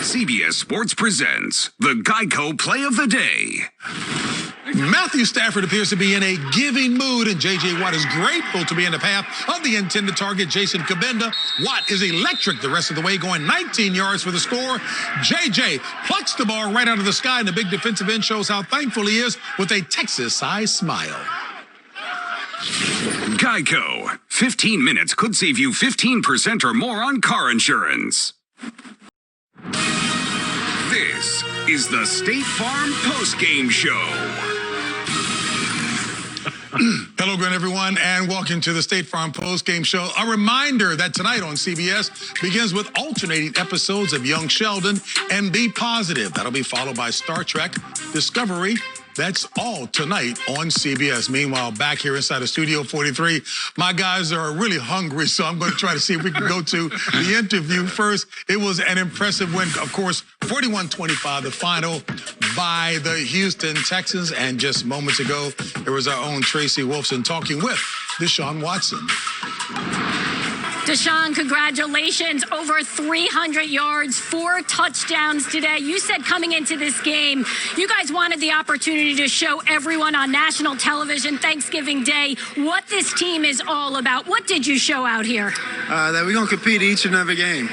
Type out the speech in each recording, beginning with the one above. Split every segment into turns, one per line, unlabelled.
CBS Sports presents the Geico Play of the Day.
Matthew Stafford appears to be in a giving mood, and J.J. Watt is grateful to be in the path of the intended target, Jason Kabenda. Watt is electric the rest of the way, going 19 yards for the score. J.J. plucks the ball right out of the sky, and the big defensive end shows how thankful he is with a Texas-sized smile.
Geico. 15 minutes could save you 15% or more on car insurance. This is the State Farm Post-Game Show.
Hello again, everyone, and welcome to the State Farm Post-Game Show. A reminder that tonight on CBS begins with alternating episodes of Young Sheldon and Be Positive. That'll be followed by Star Trek Discovery. That's all tonight on CBS. Meanwhile, back here inside of Studio 43, my guys are really hungry, so I'm going to try to see if we can go to the interview first. It was an impressive win, of course, 41-25, the final by the Houston Texans. And just moments ago, there was our own Tracy Wolfson talking with Deshaun Watson.
Deshaun, congratulations. Over 300 yards, 4 touchdowns today. You said coming into this game, you guys wanted the opportunity to show everyone on national television Thanksgiving Day what this team is all about. What did you show out here?
That we're going to compete each and every game.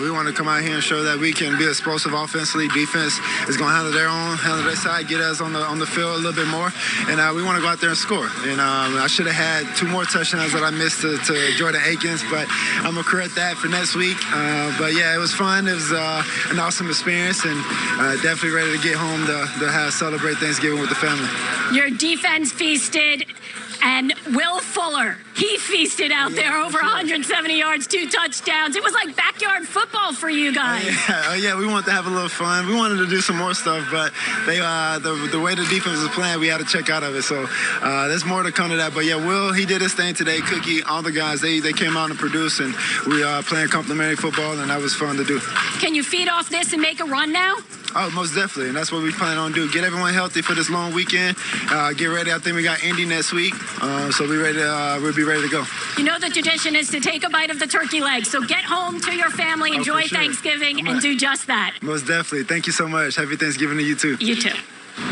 We want to come out here and show that we can be explosive offensively. Defense is going to handle their side, get us on the field a little bit more. And we want to go out there and score. And I should have had 2 more touchdowns that I missed to Jordan Akins, but I'm going to correct that for next week. But, yeah, it was fun. It was an awesome experience, and definitely ready to get home to celebrate Thanksgiving with the family.
Your defense feasted, and Will Fuller, he feasted out there, over 170 yards, 2 touchdowns. It was like backyard football for you guys.
Yeah, we wanted to have a little fun. We wanted to do some more stuff, but the way the defense was playing, we had to check out of it. So there's more to come to that. But, yeah, Will, he did his thing today. Cookie, all the guys, they came out and produced, and we are playing complimentary football, and that was fun to do.
Can you feed off this and make a run now?
Oh, most definitely, and that's what we plan on doing. Get everyone healthy for this long weekend. Get ready. I think we got Indy next week, so we'll be ready to go.
You know the tradition is to take a bite of the turkey leg, so get home to your family, enjoy Thanksgiving, and do just that.
Most definitely. Thank you so much. Happy Thanksgiving to you, too.
You too.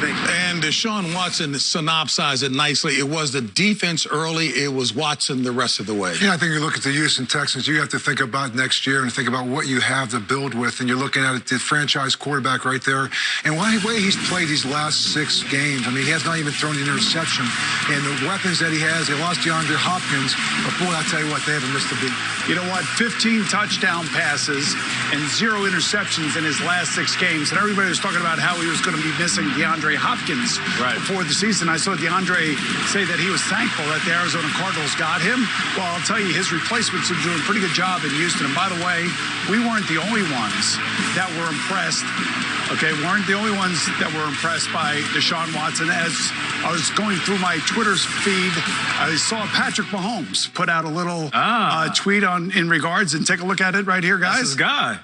Thank you.
And Deshaun Watson synopsized it nicely. It was the defense early. It was Watson the rest of the way.
Yeah, I think you look at the Houston Texans, you have to think about next year and think about what you have to build with. And you're looking at the franchise quarterback right there. And the way he's played these last 6 games, I mean, he has not even thrown an interception. And the weapons that he has, they lost DeAndre Hopkins. But, boy, I'll tell you what, they haven't missed a beat.
You know what? 15 touchdown passes and 0 interceptions in his last 6 games. And everybody was talking about how he was going to be missing DeAndre Hopkins before the season. I saw DeAndre say that he was thankful that the Arizona Cardinals got him. Well, I'll tell you, his replacements are doing a pretty good job in Houston. And by the way, we weren't the only ones that were impressed. Okay, weren't the only ones that were impressed by Deshaun Watson. As I was going through my Twitter feed, I saw Patrick Mahomes put out a little tweet in regards, and take a look at it right here, guys.
That's his guy.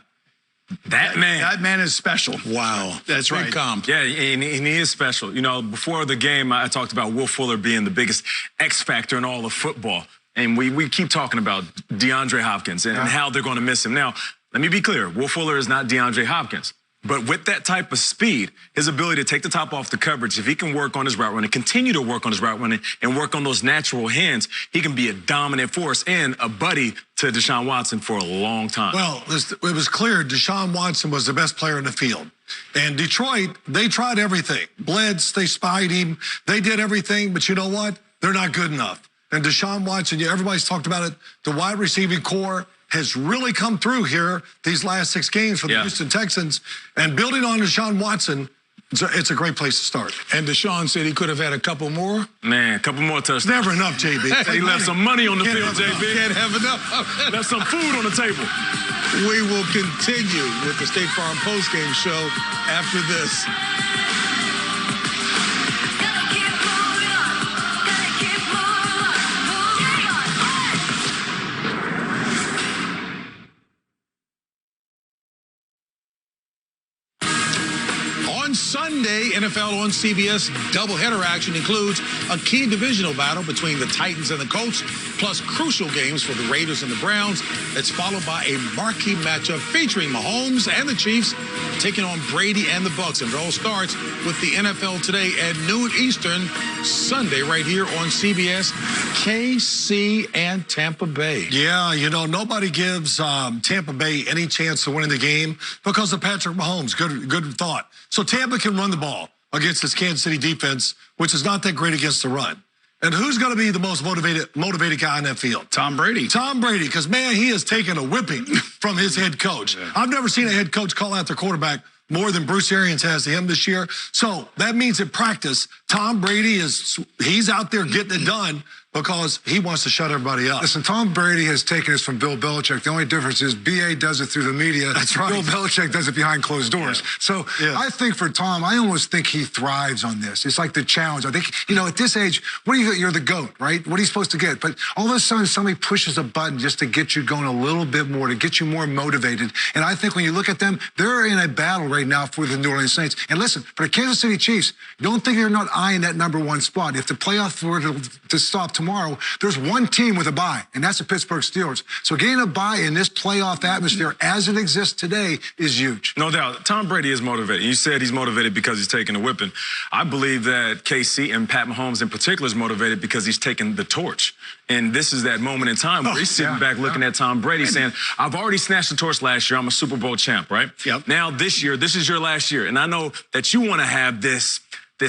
That man is special.
Wow.
That's right.
Comp.
Yeah, and he is special. You know, before the game, I talked about Will Fuller being the biggest X factor in all of football. And we keep talking about DeAndre Hopkins and how they're going to miss him. Now, let me be clear. Will Fuller is not DeAndre Hopkins. But with that type of speed, his ability to take the top off the coverage, if he can work on his route running, continue to work on his route running, and work on those natural hands, he can be a dominant force and a buddy to Deshaun Watson for a long time.
Well, it was clear Deshaun Watson was the best player in the field. And Detroit, they tried everything. Blitz, they spied him. They did everything, but you know what? They're not good enough. And Deshaun Watson, everybody's talked about it, the wide receiving core has really come through here these last 6 games for the Houston Texans. And building on Deshaun Watson, it's a great place to start.
And Deshaun said he could have had a couple more.
Man, a couple more touchdowns.
Never enough, JB.
He left some money on the field, JB.
Can't have enough.
Left some food on the table.
We will continue with the State Farm postgame show after this. On Sunday, NFL on CBS doubleheader action includes a key divisional battle between the Titans and the Colts, plus crucial games for the Raiders and the Browns. That's followed by a marquee matchup featuring Mahomes and the Chiefs taking on Brady and the Bucs. And it all starts with the NFL Today at noon Eastern, Sunday, right here on CBS. KC and Tampa Bay.
Yeah, you know, nobody gives Tampa Bay any chance to win the game because of Patrick Mahomes. Good thought. So Tampa can run the ball against this Kansas City defense, which is not that great against the run. And who's going to be the most motivated guy on that field?
Tom Brady.
Tom Brady, because, man, he has taken a whipping from his head coach. Yeah. I've never seen a head coach call out their quarterback more than Bruce Arians has to him this year. So that means in practice, Tom Brady he's out there getting it done because he wants to shut everybody up.
Listen, Tom Brady has taken us from Bill Belichick. The only difference is BA does it through the media.
That's right.
Bill Belichick does it behind closed doors. Yeah. So I think for Tom, I almost think he thrives on this. It's like the challenge. I think, you know, at this age, you're the GOAT, right? What are you supposed to get? But all of a sudden, somebody pushes a button just to get you going a little bit more, to get you more motivated. And I think when you look at them, they're in a battle right now for the New Orleans Saints. And listen, for the Kansas City Chiefs, don't think they're not eyeing that #1 spot. If the playoff were to stop tomorrow, there's one team with a bye, and that's the Pittsburgh Steelers. So getting a bye in this playoff atmosphere as it exists today is huge.
No doubt. Tom Brady is motivated. You said he's motivated because he's taking a whipping. I believe that KC and Pat Mahomes in particular is motivated because he's taking the torch. And this is that moment in time where he's sitting back looking at Tom Brady saying, I've already snatched the torch last year. I'm a Super Bowl champ, right?
Yep.
Now this year, this is your last year. And I know that you want to have this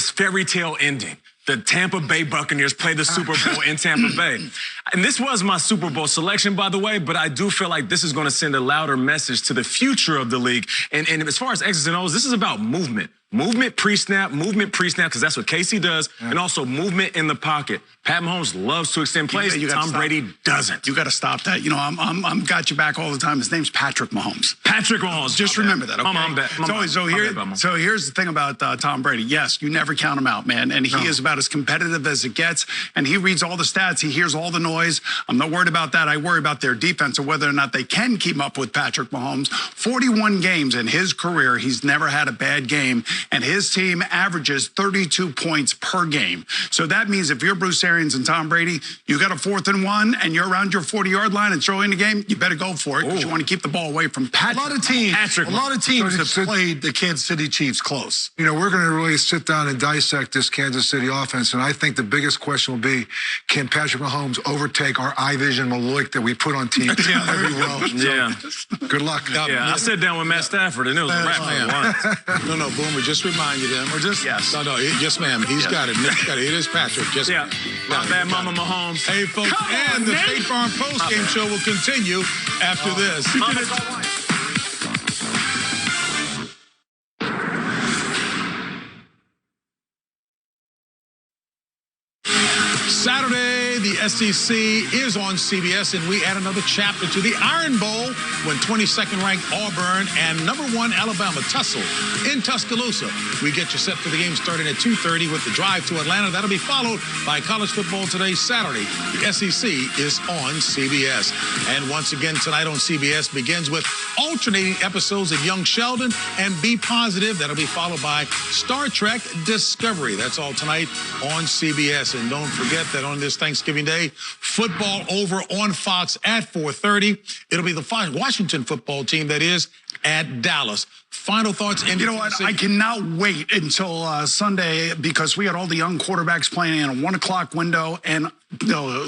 fairy tale ending. The Tampa Bay Buccaneers play the Super Bowl in Tampa Bay. And this was my Super Bowl selection, by the way, but I do feel like this is going to send a louder message to the future of the league. And as far as X's and O's, this is about movement. Movement pre-snap, because that's what KC does, and also movement in the pocket. Pat Mahomes loves to extend plays. Tom Brady doesn't.
You got to stop that. You know, I'm got you back all the time. His name's Patrick Mahomes.
Patrick Mahomes.
Just remember that, okay? So here's the thing about Tom Brady. Yes, you never count him out, man. And he is about as competitive as it gets. And he reads all the stats. He hears all the noise. I'm not worried about that. I worry about their defense and whether or not they can keep up with Patrick Mahomes. 41 games in his career. He's never had a bad game. And his team averages 32 points per game. So that means if you're Bruce Arians and Tom Brady, you got a 4th and 1 and you're around your 40-yard line and throwing the game, you better go for it because you want to keep the ball away from Patrick.
A lot of teams have played the Kansas City Chiefs close.
You know, we're going to really sit down and dissect this Kansas City offense, and I think the biggest question will be, can Patrick Mahomes overtake our eye vision Maloik that we put on team every well?
Yeah.
Good luck.
I sat down with Matt Stafford, and it was a wrap.
No, Boomer, just reminded him. Or just,
yes.
No, yes, ma'am. He's got it. It is Patrick. Just,
My bad mama Mahomes.
Hey, folks, and the State Farm Post-Game Show will continue after this. Saturday, the SEC is on CBS, and we add another chapter to the Iron Bowl when 22nd-ranked Auburn and #1 Alabama tussle in Tuscaloosa. We get you set for the game starting at 2:30 with the drive to Atlanta. That'll be followed by College Football Today Saturday. The SEC is on CBS. And once again, tonight on CBS begins with alternating episodes of Young Sheldon and Be Positive. That'll be followed by Star Trek Discovery. That's all tonight on CBS. And don't forget that on this Thanksgiving Day, football over on Fox at 4:30. It'll be the Washington football team that is at Dallas. Final thoughts?
You know what? I cannot wait until Sunday because we got all the young quarterbacks playing in a 1 o'clock window. And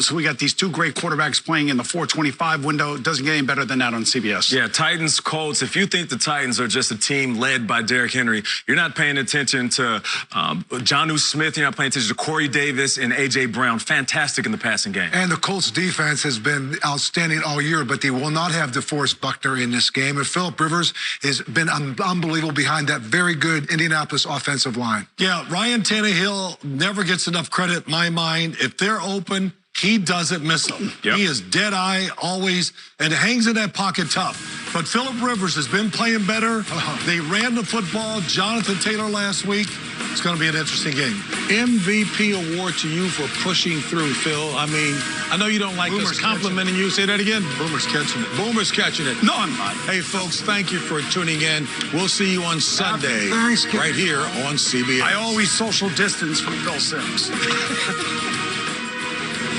so we got these 2 great quarterbacks playing in the 4:25 window. It doesn't get any better than that on CBS.
Yeah, Titans, Colts. If you think the Titans are just a team led by Derrick Henry, you're not paying attention to Jonnu Smith. You're not paying attention to Corey Davis and A.J. Brown. Fantastic in the passing game.
And the Colts defense has been outstanding all year, but they will not have DeForest Buckner in this game. And Phillip Rivers has been unbelievable behind that very good Indianapolis offensive line.
Yeah, Ryan Tannehill never gets enough credit in my mind. If they're open, he doesn't miss them. He is dead-eye always and hangs in that pocket tough. But Phillip Rivers has been playing better. They ran the football. Jonathan Taylor last week. It's going to be an interesting game. MVP award to you for pushing through, Phil. I mean, I know you don't like us complimenting you. Say that again. Boomer's catching it. Boomer's catching it.
No, I'm not.
Hey, folks, thank you for tuning in. We'll see you on Sunday right here on CBS.
I always social distance from Bill Sims.